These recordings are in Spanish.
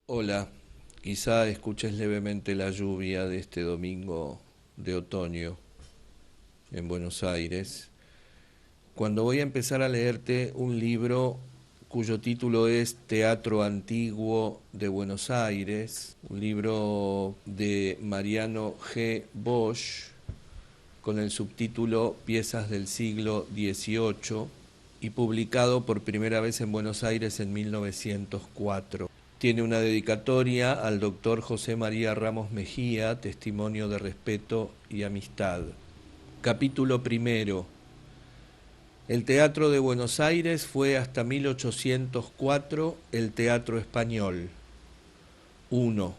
Hola, quizá escuches levemente la lluvia de este domingo de otoño en Buenos Aires, cuando voy a empezar a leerte un libro cuyo título es Teatro Antiguo de Buenos Aires, un libro de Mariano G. Bosch con el subtítulo Piezas del siglo XVIII y publicado por primera vez en Buenos Aires en 1904. Tiene una dedicatoria al doctor José María Ramos Mejía, testimonio de respeto y amistad. Capítulo primero. El Teatro de Buenos Aires fue hasta 1804 el Teatro Español. 1.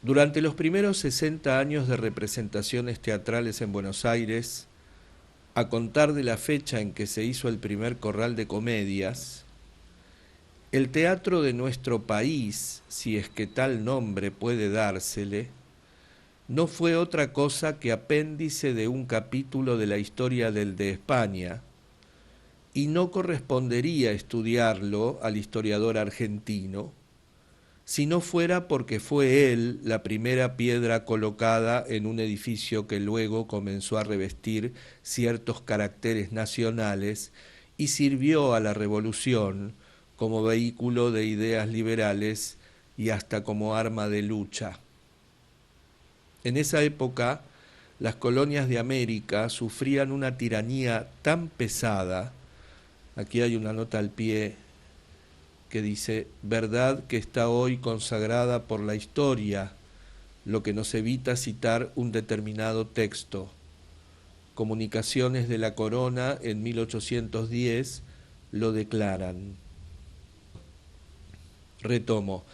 Durante los primeros 60 años de representaciones teatrales en Buenos Aires, a contar de la fecha en que se hizo el primer corral de comedias, el teatro de nuestro país, si es que tal nombre puede dársele, no fue otra cosa que apéndice de un capítulo de la historia del de España, y no correspondería estudiarlo al historiador argentino, si no fuera porque fue él la primera piedra colocada en un edificio que luego comenzó a revestir ciertos caracteres nacionales y sirvió a la revolución como vehículo de ideas liberales y hasta como arma de lucha. En esa época, las colonias de América sufrían una tiranía tan pesada, aquí hay una nota al pie que dice, verdad que está hoy consagrada por la historia, lo que nos evita citar un determinado texto. Comunicaciones de la Corona en 1810 lo declaran. Retomo.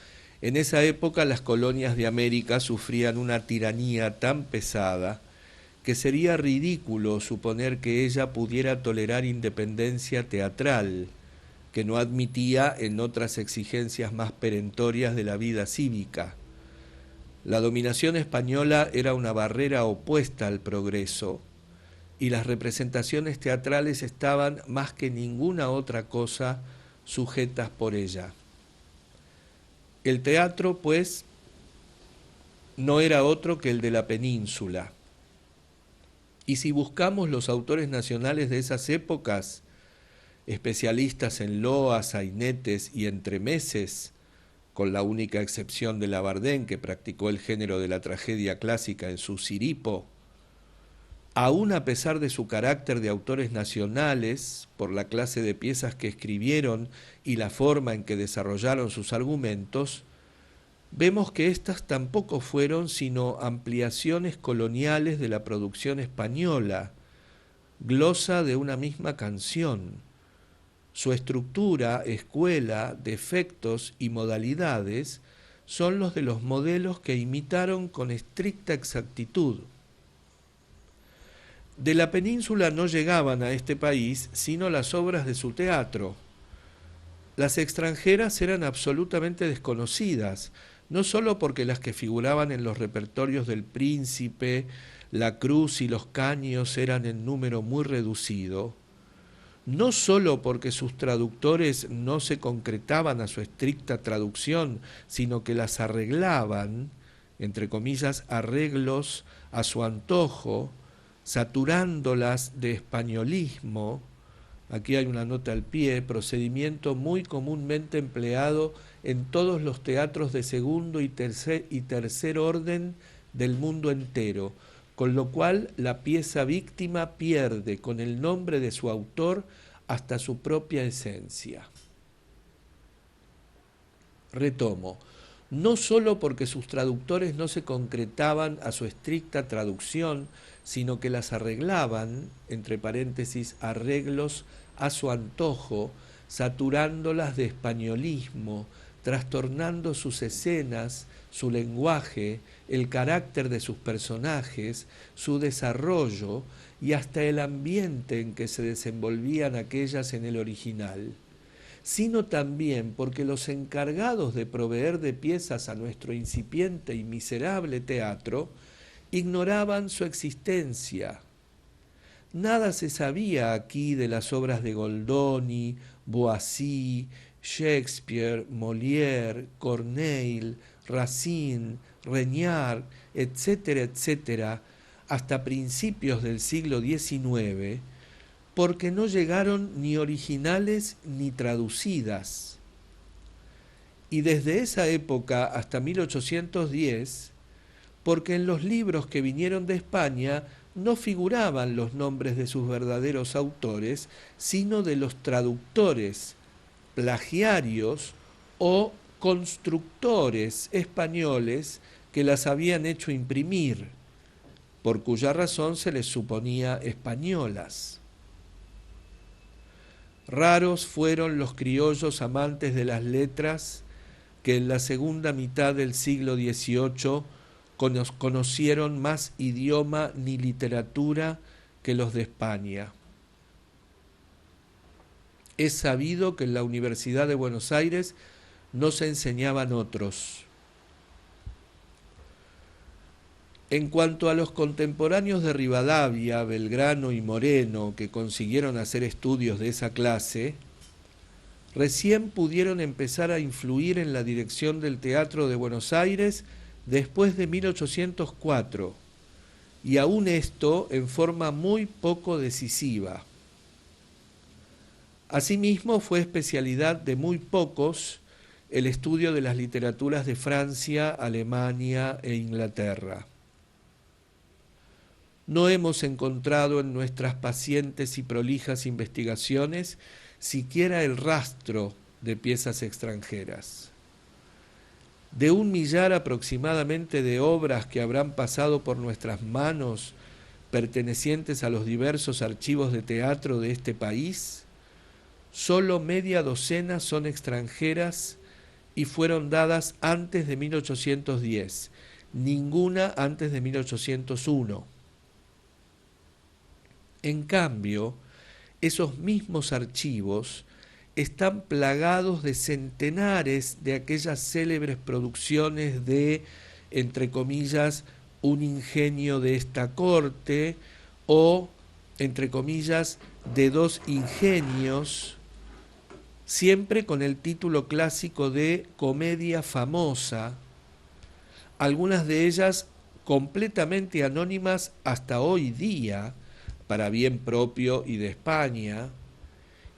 En esa época las colonias de América sufrían una tiranía tan pesada que sería ridículo suponer que ella pudiera tolerar independencia teatral, que no admitía en otras exigencias más perentorias de la vida cívica. La dominación española era una barrera opuesta al progreso, y las representaciones teatrales estaban más que ninguna otra cosa sujetas por ella. El teatro, pues, no era otro que el de la península. Y si buscamos los autores nacionales de esas épocas, especialistas en loas, sainetes y entremeses, con la única excepción de Labardén, que practicó el género de la tragedia clásica en su Siripo, aun a pesar de su carácter de autores nacionales, por la clase de piezas que escribieron y la forma en que desarrollaron sus argumentos, vemos que éstas tampoco fueron sino ampliaciones coloniales de la producción española, glosa de una misma canción. Su estructura, escuela, defectos y modalidades son los de los modelos que imitaron con estricta exactitud. De la península no llegaban a este país sino las obras de su teatro. Las extranjeras eran absolutamente desconocidas, no sólo porque las que figuraban en los repertorios del Príncipe, la Cruz y los Caños eran en número muy reducido, no sólo porque sus traductores no se concretaban a su estricta traducción, sino que las arreglaban, entre comillas, arreglos a su antojo, saturándolas de españolismo. Aquí hay una nota al pie, procedimiento muy comúnmente empleado en todos los teatros de segundo y tercer orden del mundo entero, con lo cual la pieza víctima pierde con el nombre de su autor hasta su propia esencia. Retomo, no sólo porque sus traductores no se concretaban a su estricta traducción, sino que las arreglaban, entre paréntesis, arreglos a su antojo, saturándolas de españolismo, trastornando sus escenas, su lenguaje, el carácter de sus personajes, su desarrollo y hasta el ambiente en que se desenvolvían aquellas en el original, sino también porque los encargados de proveer de piezas a nuestro incipiente y miserable teatro ignoraban su existencia. Nada se sabía aquí de las obras de Goldoni, Boissy, Shakespeare, Molière, Corneille, Racine, Regnard, etcétera, etcétera, hasta principios del siglo XIX, porque no llegaron ni originales ni traducidas. Y desde esa época hasta 1810, porque en los libros que vinieron de España no figuraban los nombres de sus verdaderos autores, sino de los traductores, plagiarios o constructores españoles que las habían hecho imprimir, por cuya razón se les suponía españolas. Raros fueron los criollos amantes de las letras que en la segunda mitad del siglo XVIII conocieron más idioma ni literatura que los de España. Es sabido que en la Universidad de Buenos Aires no se enseñaban otros. En cuanto a los contemporáneos de Rivadavia, Belgrano y Moreno, que consiguieron hacer estudios de esa clase, recién pudieron empezar a influir en la dirección del Teatro de Buenos Aires después de 1804, y aún esto en forma muy poco decisiva. Asimismo, fue especialidad de muy pocos el estudio de las literaturas de Francia, Alemania e Inglaterra. No hemos encontrado en nuestras pacientes y prolijas investigaciones siquiera el rastro de piezas extranjeras. De 1 millar aproximadamente de obras que habrán pasado por nuestras manos, pertenecientes a los diversos archivos de teatro de este país, solo media docena son extranjeras y fueron dadas antes de 1810, ninguna antes de 1801. En cambio, esos mismos archivos están plagados de centenares de aquellas célebres producciones de, entre comillas, un ingenio de esta corte, o, entre comillas, de dos ingenios, siempre con el título clásico de comedia famosa, algunas de ellas completamente anónimas hasta hoy día, para bien propio y de España,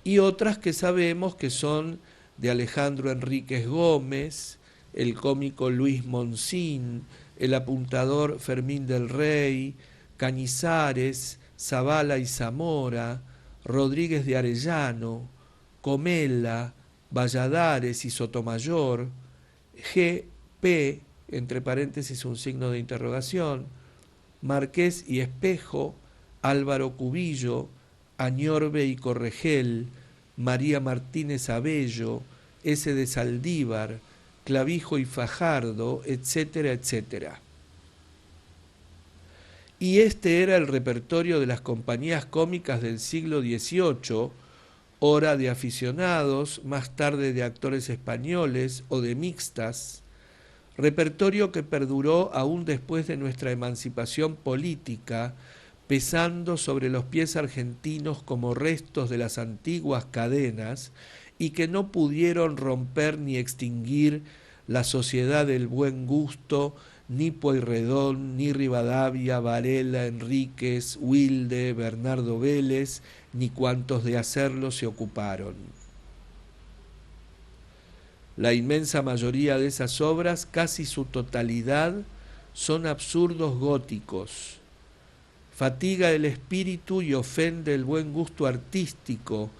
y otras que sabemos que son de Alejandro Enríquez Gómez, el cómico Luis Monsin, el apuntador Fermín del Rey, Cañizares, Zavala y Zamora, Rodríguez de Arellano, Comela, Valladares y Sotomayor, G.P., entre paréntesis un signo de interrogación, Marqués y Espejo, Álvaro Cubillo, Añorbe y Corregel, María Martínez Abello, S. de Saldívar, Clavijo y Fajardo, etcétera, etcétera. Y este era el repertorio de las compañías cómicas del siglo XVIII, ora de aficionados, más tarde de actores españoles o de mixtas, repertorio que perduró aún después de nuestra emancipación política, pesando sobre los pies argentinos como restos de las antiguas cadenas y que no pudieron romper ni extinguir la sociedad del buen gusto, ni Pueyrredón, ni Rivadavia, Varela, Enríquez, Wilde, Bernardo Vélez, ni cuantos de hacerlo se ocuparon. La inmensa mayoría de esas obras, casi su totalidad, son absurdos góticos. Fatiga el espíritu y ofende el buen gusto artístico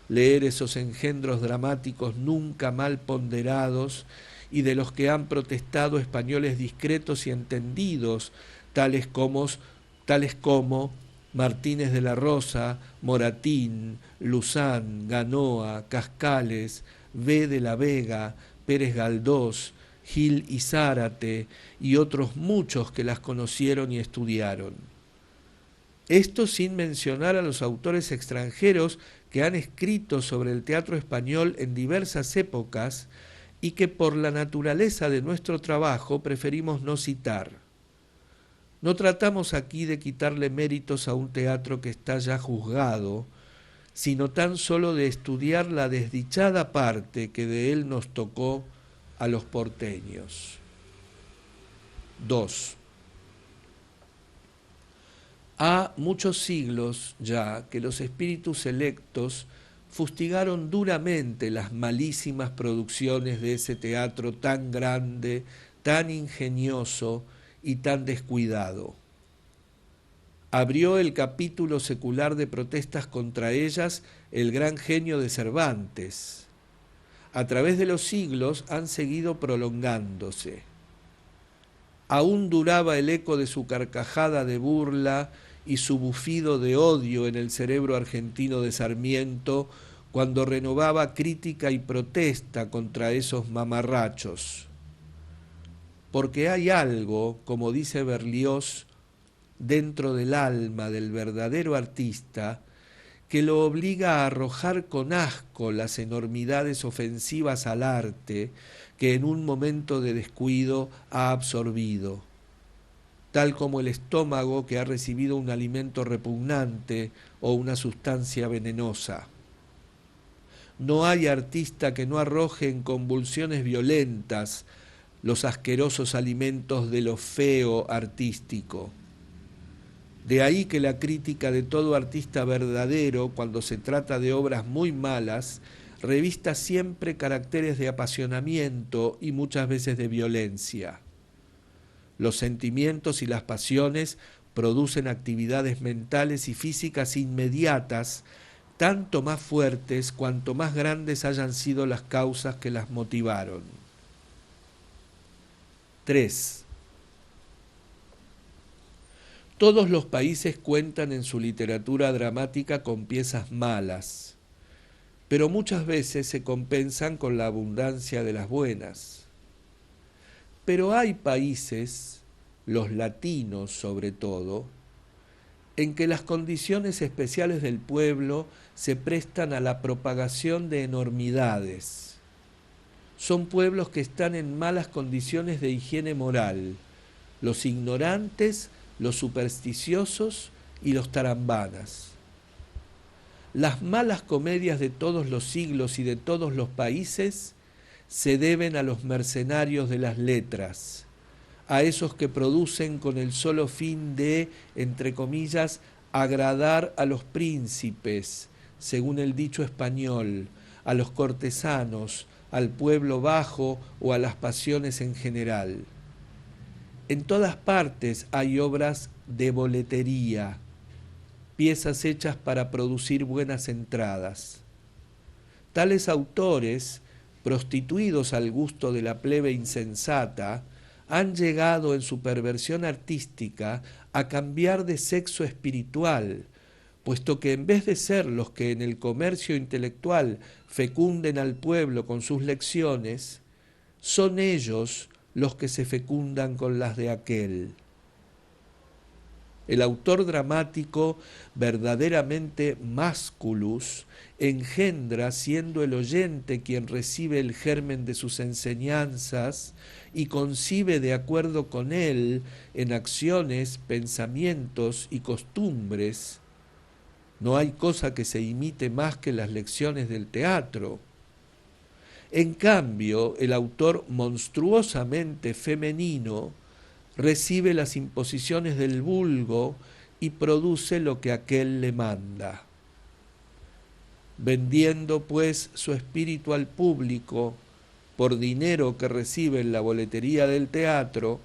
leer esos engendros dramáticos nunca mal ponderados y de los que han protestado españoles discretos y entendidos, tales como Martínez de la Rosa, Moratín, Luzán, Ganoa, Cascales, V. de la Vega, Pérez Galdós, Gil y Zárate y otros muchos que las conocieron y estudiaron. Esto sin mencionar a los autores extranjeros que han escrito sobre el teatro español en diversas épocas y que por la naturaleza de nuestro trabajo preferimos no citar. No tratamos aquí de quitarle méritos a un teatro que está ya juzgado, sino tan solo de estudiar la desdichada parte que de él nos tocó a los porteños. 2. Ha muchos siglos ya que los espíritus selectos fustigaron duramente las malísimas producciones de ese teatro tan grande, tan ingenioso y tan descuidado. Abrió el capítulo secular de protestas contra ellas el gran genio de Cervantes. A través de los siglos han seguido prolongándose. Aún duraba el eco de su carcajada de burla y su bufido de odio en el cerebro argentino de Sarmiento cuando renovaba crítica y protesta contra esos mamarrachos. Porque hay algo, como dice Berlioz, dentro del alma del verdadero artista que lo obliga a arrojar con asco las enormidades ofensivas al arte que en un momento de descuido ha absorbido, tal como el estómago que ha recibido un alimento repugnante o una sustancia venenosa. No hay artista que no arroje en convulsiones violentas los asquerosos alimentos de lo feo artístico. De ahí que la crítica de todo artista verdadero, cuando se trata de obras muy malas, revista siempre caracteres de apasionamiento y muchas veces de violencia. Los sentimientos y las pasiones producen actividades mentales y físicas inmediatas, tanto más fuertes cuanto más grandes hayan sido las causas que las motivaron. 3. Todos los países cuentan en su literatura dramática con piezas malas, pero muchas veces se compensan con la abundancia de las buenas. Pero hay países, los latinos sobre todo, en que las condiciones especiales del pueblo se prestan a la propagación de enormidades. Son pueblos que están en malas condiciones de higiene moral, los ignorantes, los supersticiosos y los tarambanas. Las malas comedias de todos los siglos y de todos los países se deben a los mercenarios de las letras, a esos que producen con el solo fin de, entre comillas, agradar a los príncipes, según el dicho español, a los cortesanos, al pueblo bajo o a las pasiones en general. En todas partes hay obras de boletería, piezas hechas para producir buenas entradas. Tales autores, prostituidos al gusto de la plebe insensata, han llegado en su perversión artística a cambiar de sexo espiritual, puesto que en vez de ser los que en el comercio intelectual fecunden al pueblo con sus lecciones, son ellos los que se fecundan con las de aquel. El autor dramático verdaderamente masculus engendra siendo el oyente quien recibe el germen de sus enseñanzas y concibe de acuerdo con él en acciones, pensamientos y costumbres. No hay cosa que se imite más que las lecciones del teatro. En cambio, el autor monstruosamente femenino recibe las imposiciones del vulgo y produce lo que aquél le manda. Vendiendo, pues, su espíritu al público por dinero que recibe en la boletería del teatro,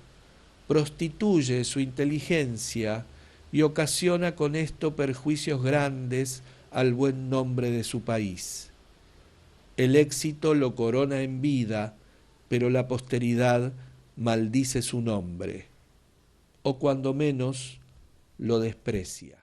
prostituye su inteligencia y ocasiona con esto perjuicios grandes al buen nombre de su país. El éxito lo corona en vida, pero la posteridad maldice su nombre, o cuando menos lo desprecia.